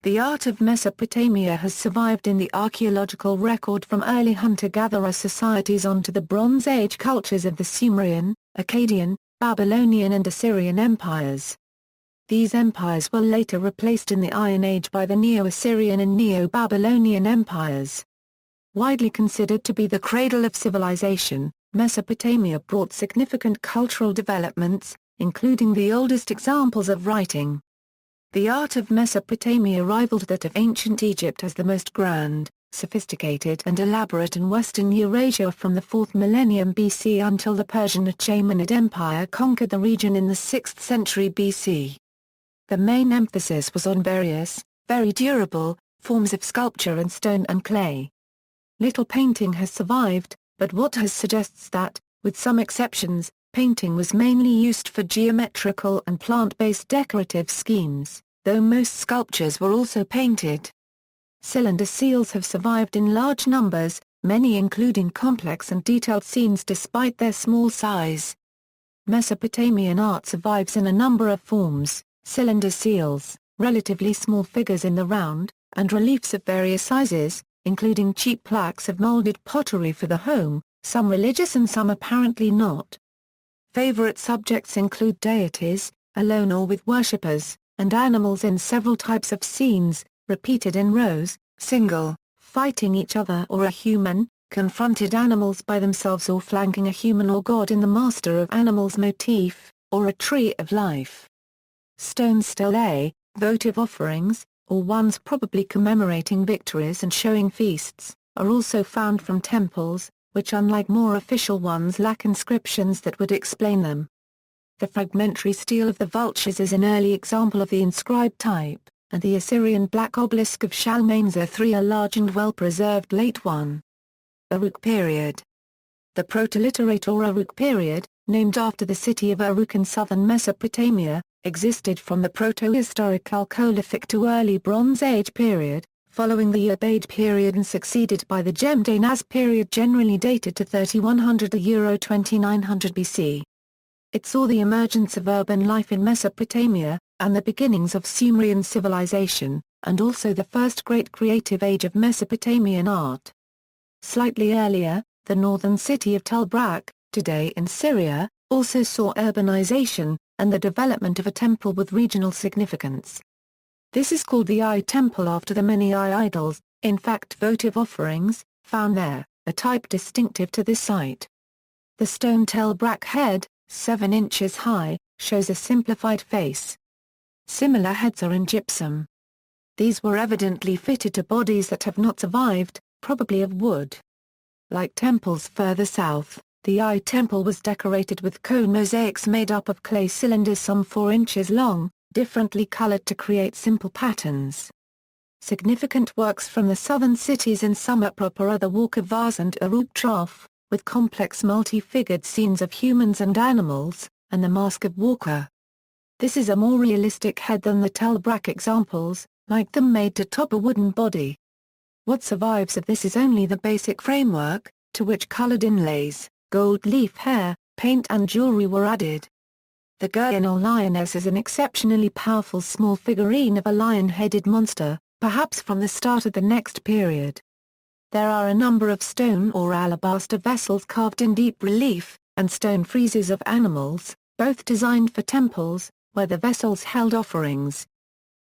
The art of Mesopotamia has survived in the archaeological record from early hunter-gatherer societies on to the Bronze Age cultures of the Sumerian, Akkadian, Babylonian and Assyrian empires. These empires were later replaced in the Iron Age by the Neo-Assyrian and Neo-Babylonian empires. Widely considered to be the cradle of civilization, Mesopotamia brought significant cultural developments, including the oldest examples of writing. The art of Mesopotamia rivaled that of ancient Egypt as the most grand, sophisticated and elaborate in western Eurasia from the 4th millennium BC until the Persian Achaemenid Empire conquered the region in the 6th century BC. The main emphasis was on various, very durable, forms of sculpture in stone and clay. Little painting has survived, but what suggests that, with some exceptions, painting was mainly used for geometrical and plant-based decorative schemes, though most sculptures were also painted. Cylinder seals have survived in large numbers, many including complex and detailed scenes despite their small size. Mesopotamian art survives in a number of forms: cylinder seals, relatively small figures in the round, and reliefs of various sizes, including cheap plaques of molded pottery for the home, some religious and some apparently not. Favorite subjects include deities, alone or with worshippers, and animals in several types of scenes, repeated in rows, single, fighting each other or a human, confronted animals by themselves or flanking a human or god in the Master of Animals motif, or a tree of life. Stone stelae, votive offerings, or ones probably commemorating victories and showing feasts, are also found from temples, which unlike more official ones lack inscriptions that would explain them. The fragmentary stele of the vultures is an early example of the inscribed type, and the Assyrian black obelisk of Shalmaneser III a large and well-preserved late one. Uruk period. The Proto-Literate or Uruk period, named after the city of Uruk in southern Mesopotamia, existed from the Proto-Historic Chalcolithic to early Bronze Age period, following the Ubaid period and succeeded by the Dynastic period generally dated to 3100 to Euro 2900 BC. It saw the emergence of urban life in Mesopotamia, and the beginnings of Sumerian civilization, and also the first great creative age of Mesopotamian art. Slightly earlier, the northern city of Tel Brak, today in Syria, also saw urbanization, and the development of a temple with regional significance. This is called the Eye Temple after the many eye idols, in fact votive offerings, found there, a type distinctive to this site. The stone Tel Brak head, 7 inches high, shows a simplified face. Similar heads are in gypsum. These were evidently fitted to bodies that have not survived, probably of wood. Like temples further south, the Eye Temple was decorated with cone mosaics made up of clay cylinders some 4 inches long, differently colored to create simple patterns. Significant works from the southern cities in Sumer proper are the Walker Vase and Uruk Trough, with complex multi-figured scenes of humans and animals, and the Mask of Walker. This is a more realistic head than the Tel Brak examples, like them made to top a wooden body. What survives of this is only the basic framework, to which colored inlays, gold leaf hair, paint and jewelry were added. The Gunnel Lioness is an exceptionally powerful small figurine of a lion-headed monster, perhaps from the start of the next period. There are a number of stone or alabaster vessels carved in deep relief, and stone friezes of animals, both designed for temples, where the vessels held offerings.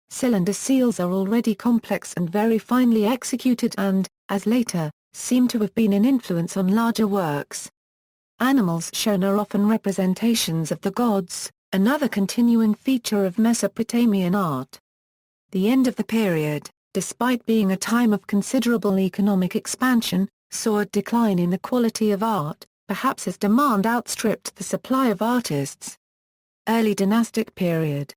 Cylinder seals are already complex and very finely executed and, as later, seem to have been an influence on larger works. Animals shown are often representations of the gods, another continuing feature of Mesopotamian art. The end of the period, despite being a time of considerable economic expansion, saw a decline in the quality of art, perhaps as demand outstripped the supply of artists. Early Dynastic Period.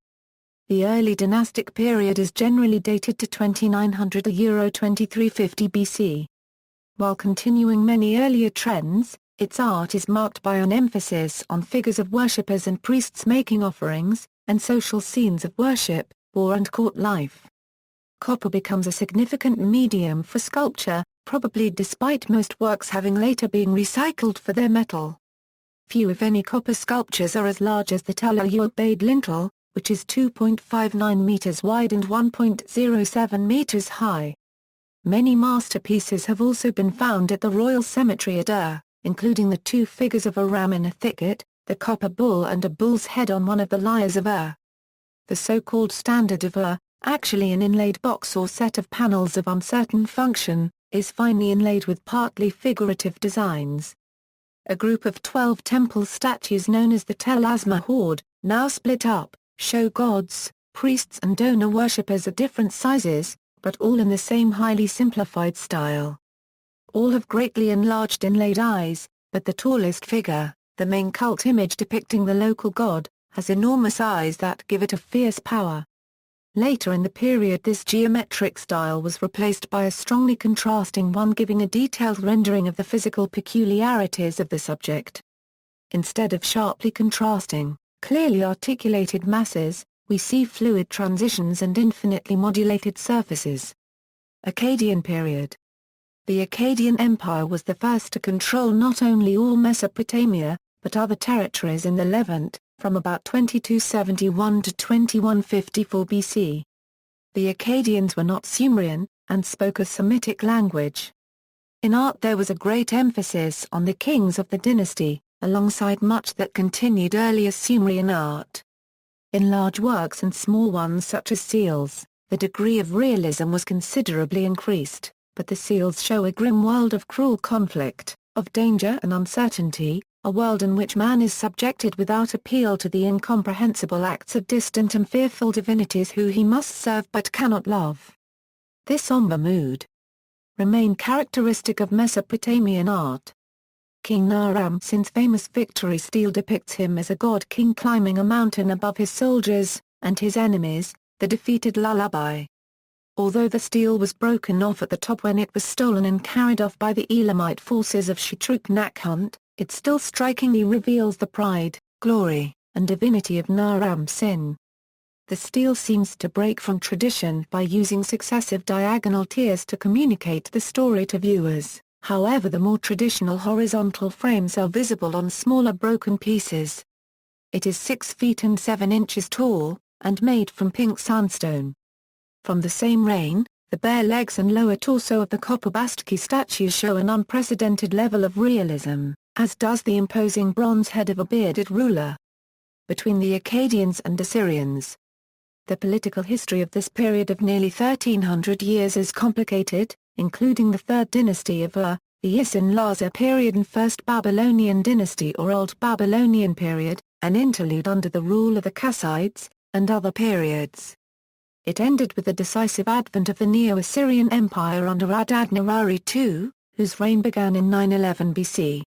The early Dynastic Period is generally dated to 2900 to Euro 2350 BC. While continuing many earlier trends, its art is marked by an emphasis on figures of worshippers and priests making offerings, and social scenes of worship, war and court life. Copper becomes a significant medium for sculpture, probably despite most works having later been recycled for their metal. Few if any copper sculptures are as large as the Tel Ubaid lintel, which is 2.59 meters wide and 1.07 meters high. Many masterpieces have also been found at the Royal Cemetery at Ur, including the two figures of a ram in a thicket, the copper bull and a bull's head on one of the lyres of Ur. The so-called Standard of Ur, actually an inlaid box or set of panels of uncertain function, is finely inlaid with partly figurative designs. A group of 12 temple statues known as the Tel Asma Horde, now split up, show gods, priests and donor worshippers at different sizes, but all in the same highly simplified style. All have greatly enlarged inlaid eyes, but the tallest figure, the main cult image depicting the local god, has enormous eyes that give it a fierce power. Later in the period this geometric style was replaced by a strongly contrasting one giving a detailed rendering of the physical peculiarities of the subject. Instead of sharply contrasting, clearly articulated masses, we see fluid transitions and infinitely modulated surfaces. Akkadian Period. The Akkadian Empire was the first to control not only all Mesopotamia, but other territories in the Levant, from about 2271 to 2154 BC. The Akkadians were not Sumerian, and spoke a Semitic language. In art there was a great emphasis on the kings of the dynasty, alongside much that continued earlier Sumerian art. In large works and small ones such as seals, the degree of realism was considerably increased, but the seals show a grim world of cruel conflict, of danger and uncertainty, a world in which man is subjected without appeal to the incomprehensible acts of distant and fearful divinities who he must serve but cannot love. This somber mood remained characteristic of Mesopotamian art. King Neram's famous victory stele depicts him as a god-king climbing a mountain above his soldiers, and his enemies, the defeated Lullaby. Although the stele was broken off at the top when it was stolen and carried off by the Elamite forces of Shutruk-Nakhunt, it still strikingly reveals the pride, glory, and divinity of Naram-Sin. The stele seems to break from tradition by using successive diagonal tiers to communicate the story to viewers, however the more traditional horizontal frames are visible on smaller broken pieces. It is 6 feet and 7 inches tall, and made from pink sandstone. From the same reign, the bare legs and lower torso of the copper Bastki statues show an unprecedented level of realism, as does the imposing bronze head of a bearded ruler. Between the Akkadians and Assyrians. The political history of this period of nearly 1300 years is complicated, including the Third Dynasty of Ur, the Isin-Laza period and First Babylonian Dynasty or Old Babylonian Period, an interlude under the rule of the Kassites, and other periods. It ended with the decisive advent of the Neo-Assyrian Empire under Adad-Nirari II, whose reign began in 911 BC.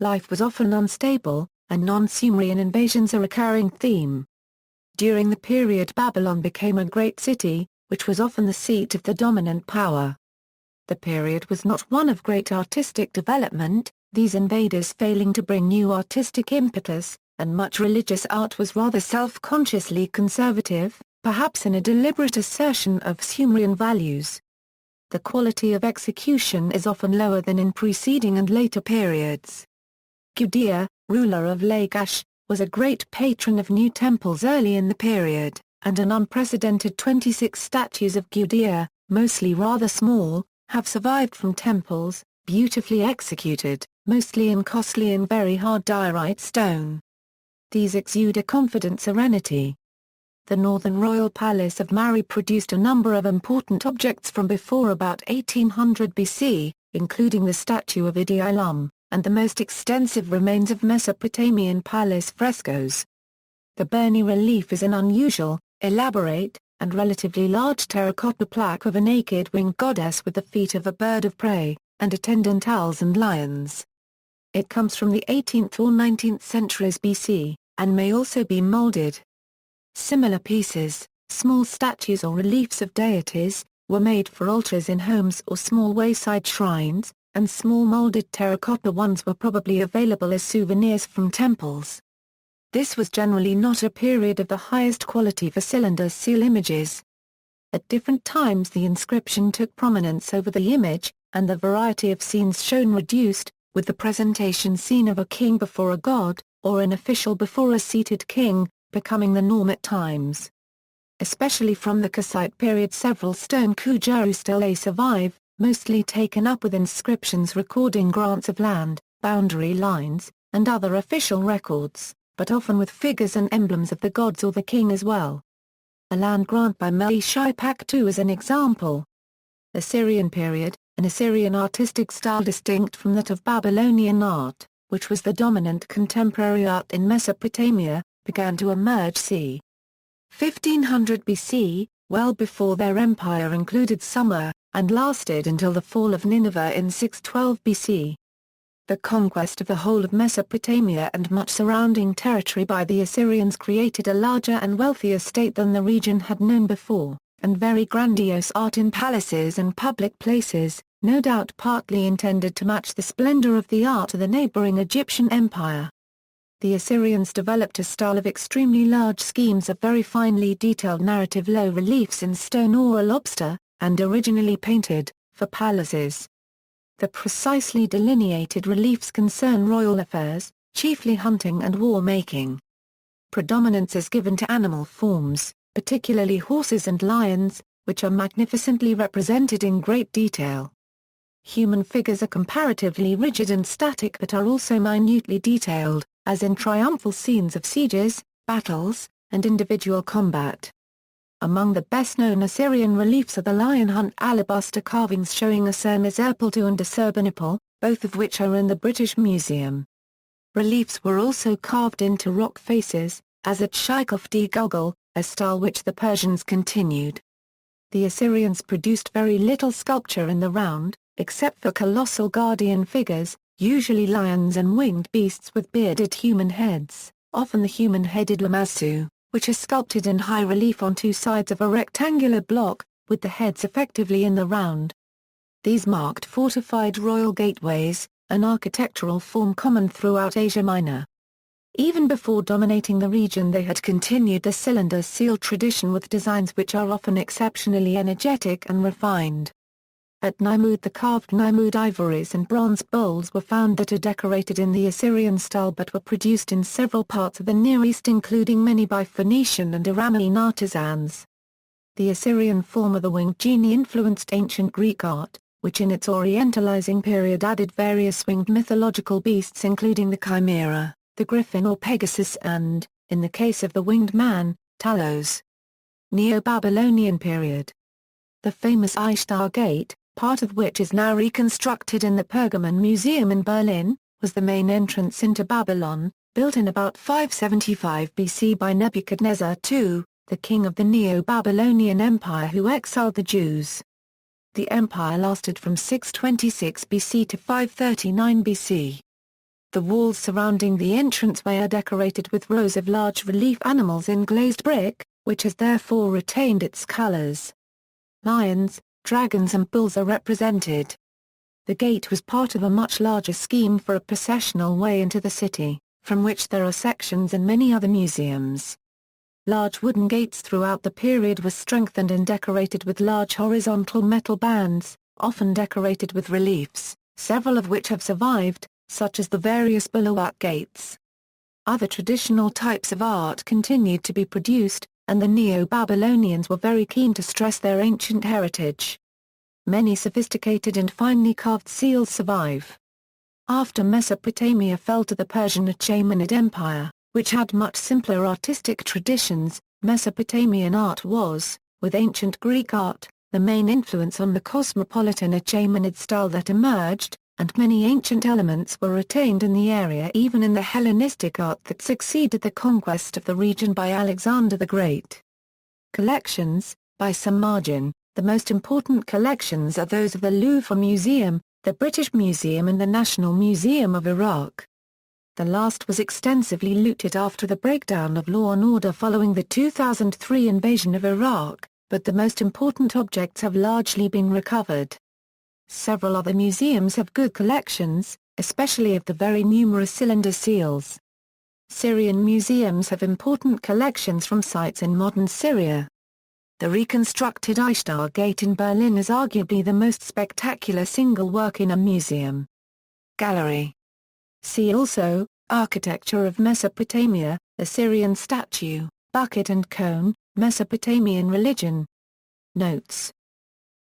Life was often unstable, and non-Sumerian invasions a recurring theme. During the period Babylon became a great city, which was often the seat of the dominant power. The period was not one of great artistic development, these invaders failing to bring new artistic impetus, and much religious art was rather self-consciously conservative, perhaps in a deliberate assertion of Sumerian values. The quality of execution is often lower than in preceding and later periods. Gudea, ruler of Lagash, was a great patron of new temples early in the period, and an unprecedented 26 statues of Gudea, mostly rather small, have survived from temples, beautifully executed, mostly in costly and very hard diorite stone. These exude a confident serenity. The northern royal palace of Mari produced a number of important objects from before about 1800 BC, including the statue of Idi-Ilum, and the most extensive remains of Mesopotamian palace frescoes. The Berni relief is an unusual, elaborate, and relatively large terracotta plaque of a naked winged goddess with the feet of a bird of prey, and attendant owls and lions. It comes from the 18th or 19th centuries BC, and may also be molded. Similar pieces, small statues or reliefs of deities, were made for altars in homes or small wayside shrines, and small molded terracotta ones were probably available as souvenirs from temples. This was generally not a period of the highest quality for cylinder seal images. At different times the inscription took prominence over the image, and the variety of scenes shown reduced, with the presentation scene of a king before a god, or an official before a seated king, becoming the norm at times. Especially from the Kassite period, several stone kujuru stelae survive, mostly taken up with inscriptions recording grants of land, boundary lines, and other official records, but often with figures and emblems of the gods or the king as well. A land grant by Meli-Shipak II is an example. Assyrian period, an Assyrian artistic style distinct from that of Babylonian art, which was the dominant contemporary art in Mesopotamia, began to emerge c. 1500 BC, well before their empire included Sumer, and lasted until the fall of Nineveh in 612 BC. The conquest of the whole of Mesopotamia and much surrounding territory by the Assyrians created a larger and wealthier state than the region had known before, and very grandiose art in palaces and public places, no doubt partly intended to match the splendor of the art of the neighboring Egyptian empire. The Assyrians developed a style of extremely large schemes of very finely detailed narrative low reliefs in stone or lobster, and originally painted, for palaces. The precisely delineated reliefs concern royal affairs, chiefly hunting and war-making. Predominance is given to animal forms, particularly horses and lions, which are magnificently represented in great detail. Human figures are comparatively rigid and static but are also minutely detailed, as in triumphal scenes of sieges, battles, and individual combat. Among the best-known Assyrian reliefs are the lion hunt alabaster carvings showing Asurnisirpal and Assurbanipal, both of which are in the British Museum. Reliefs were also carved into rock faces, as at Sheikh-of-di-Guggul, a style which the Persians continued. The Assyrians produced very little sculpture in the round, except for colossal guardian figures, usually lions and winged beasts with bearded human heads, often the human-headed lamassu, which are sculpted in high relief on two sides of a rectangular block, with the heads effectively in the round. These marked fortified royal gateways, an architectural form common throughout Asia Minor. Even before dominating the region they had continued the cylinder seal tradition with designs which are often exceptionally energetic and refined. At Nimrud the carved Nimrud ivories and bronze bowls were found that are decorated in the Assyrian style but were produced in several parts of the Near East including many by Phoenician and Aramean artisans. The Assyrian form of the winged genie influenced ancient Greek art, which in its Orientalizing period added various winged mythological beasts including the chimera, the griffin or Pegasus and, in the case of the winged man, Talos. Neo-Babylonian period. The famous Ishtar Gate, part of which is now reconstructed in the Pergamon Museum in Berlin, was the main entrance into Babylon, built in about 575 BC by Nebuchadnezzar II, the king of the Neo-Babylonian Empire who exiled the Jews. The empire lasted from 626 BC to 539 BC. The walls surrounding the entranceway are decorated with rows of large relief animals in glazed brick, which has therefore retained its colors. Lions, dragons and bulls are represented. The gate was part of a much larger scheme for a processional way into the city, from which there are sections in many other museums. Large wooden gates throughout the period were strengthened and decorated with large horizontal metal bands, often decorated with reliefs, several of which have survived, such as the various bulwark gates. Other traditional types of art continued to be produced, and the Neo-Babylonians were very keen to stress their ancient heritage. Many sophisticated and finely carved seals survive. After Mesopotamia fell to the Persian Achaemenid Empire, which had much simpler artistic traditions, Mesopotamian art was, with ancient Greek art, the main influence on the cosmopolitan Achaemenid style that emerged, and many ancient elements were retained in the area even in the Hellenistic art that succeeded the conquest of the region by Alexander the Great. Collections, by some margin, the most important collections are those of the Louvre Museum, the British Museum and the National Museum of Iraq. The last was extensively looted after the breakdown of law and order following the 2003 invasion of Iraq, but the most important objects have largely been recovered. Several other museums have good collections, especially of the very numerous cylinder seals. Syrian museums have important collections from sites in modern Syria. The reconstructed Ishtar Gate in Berlin is arguably the most spectacular single work in a museum. Gallery. See also, Architecture of Mesopotamia, Assyrian statue, bucket and cone, Mesopotamian religion. Notes.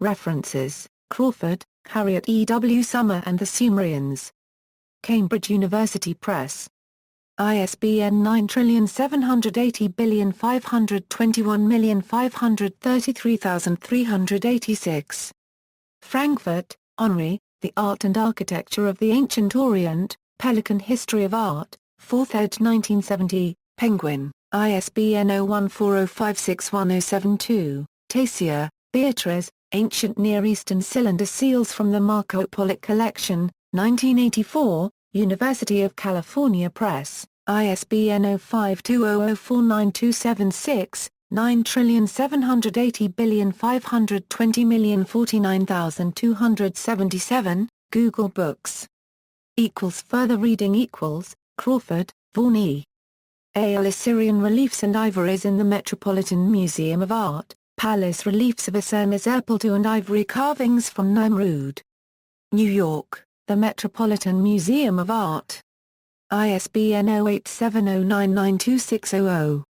References, Crawford, Harriet E. W. Summer and the Sumerians. Cambridge University Press. ISBN 9780521533386. Frankfurt, Henri, The Art and Architecture of the Ancient Orient, Pelican History of Art, 4th ed. 1970, Penguin, ISBN 0140561072, Tessier, Beatrice, Ancient Near Eastern Cylinder Seals from the Marco Pollock Collection, 1984, University of California Press, ISBN 0520049276, 9780520049277, Google Books. Further reading Crawford, Vaughan E. A. Assyrian reliefs and ivories in the Metropolitan Museum of Art, Palace reliefs of Assurnas Erpeltu and ivory carvings from Nimrud. New York, The Metropolitan Museum of Art. ISBN 0870992600.